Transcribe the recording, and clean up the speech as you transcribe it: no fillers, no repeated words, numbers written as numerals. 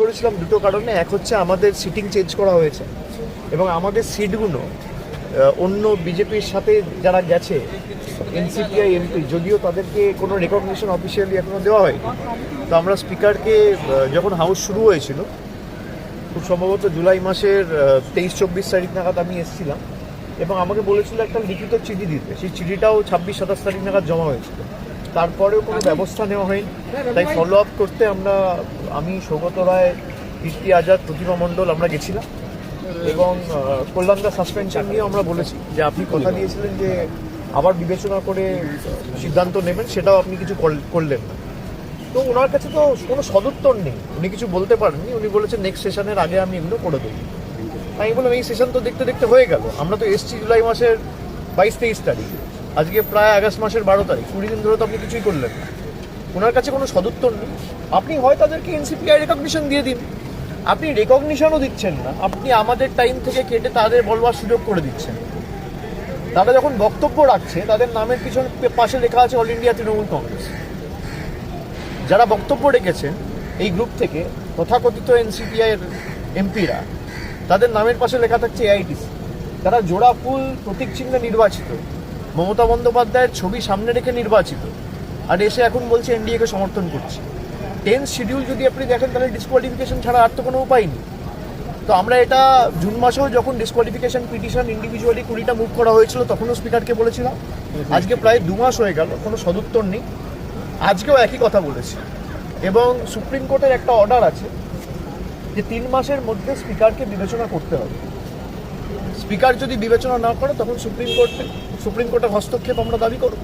করেছিলাম দুটো কারণে। এক হচ্ছে আমাদের সিটিং চেঞ্জ করা হয়েছে এবং আমাদের সিটগুলো অন্য বিজেপির সাথে যারা গেছে এনসিপিআই এমপি, যদিও তাদেরকে কোনো রেকগনিশন অফিসিয়ালি এখনও দেওয়া হয়নি। তো আমরা স্পিকারকে যখন হাউস শুরু হয়েছিল, খুব সম্ভবত জুলাই মাসের 23-24 তারিখ নাগাদ আমি এসেছিলাম এবং আমাকে বলেছিল একটা লিখিত চিঠি দিতে। সেই চিঠিটাও 26-27 তারিখ নাগাদ জমা হয়েছিল। তারপরেও কোনো ব্যবস্থা নেওয়া হয়নি। তাই ফলো আপ করতে আমি সৌগত রায়, কীর্তি আজাদ, প্রতিমা মণ্ডল আমরা গেছিলাম এবং কল্যাণদা সাসপেনশন নিয়েও আমরা বলেছি যে আপনি কথা দিয়েছিলেন যে আবার বিবেচনা করে সিদ্ধান্ত নেবেন, সেটাও আপনি কিছু করলেন না। তো ওনার কাছে তো কোনো সদুত্তর নেই, উনি কিছু বলতে পারেননি। উনি বলেছেন নেক্সট সেশনের আগে আমি এগুলো করে দেবো। আমি বললাম এই সেশন তো দেখতে দেখতে হয়ে গেল, আমরা তো এসছি জুলাই মাসের 22-23 তারিখ, আজকে প্রায় আগস্ট মাসের 12 তারিখ, 20 দিন ধরে তো আপনি কিছুই করলেন না। ওনার কাছে কোনো সদুত্তর নেই। আপনি হয় তাদেরকে এনসিপিআই রেকগনিশন দিয়ে দিন, আপনি রেকগনিশনও দিচ্ছেন না, আপনি আমাদের টাইম থেকে কেটে তাদের বলবার সুযোগ করে দিচ্ছেন। তারা যখন বক্তব্য রাখছে তাদের নামের পিছনে পাশে লেখা আছে অল ইন্ডিয়া তৃণমূল কংগ্রেস। যারা বক্তব্য রেখেছেন এই গ্রুপ থেকে তথাকথিত এনসিপিআই এর এমপিরা, তাদের নামের পাশে লেখা থাকছে এআইটিসি। তারা জোড়া ফুল প্রতীক চিহ্নে নির্বাচিত, মমতা বন্দ্যোপাধ্যায়ের ছবি সামনে রেখে নির্বাচিত, আর এসে এখন বলছে এনডিএকে সমর্থন করছে। 10 শিডিউল যদি আপনি দেখেন তাহলে ডিসকোয়ালিফিকেশন ছাড়া আর তো কোনো উপায় নেই। তো আমরা এটা জুন মাসেও যখন ডিসকোয়ালিফিকেশন পিটিশন ইন্ডিভিজুয়ালি 20টা মুভ করা হয়েছিল তখনও স্পিকারকে বলেছিলাম। আজকে প্রায় 2 মাস হয়ে গেল, কোনো সদুত্তর নেই। আজকেও একই কথা বলেছি এবং সুপ্রিম কোর্টের একটা অর্ডার আছে যে 3 মাসের মধ্যে স্পিকারকে বিবেচনা করতে হবে। স্পিকার যদি বিবেচনা না করে তখন সুপ্রিম কোর্টের হস্তক্ষেপ আমরা দাবি করব।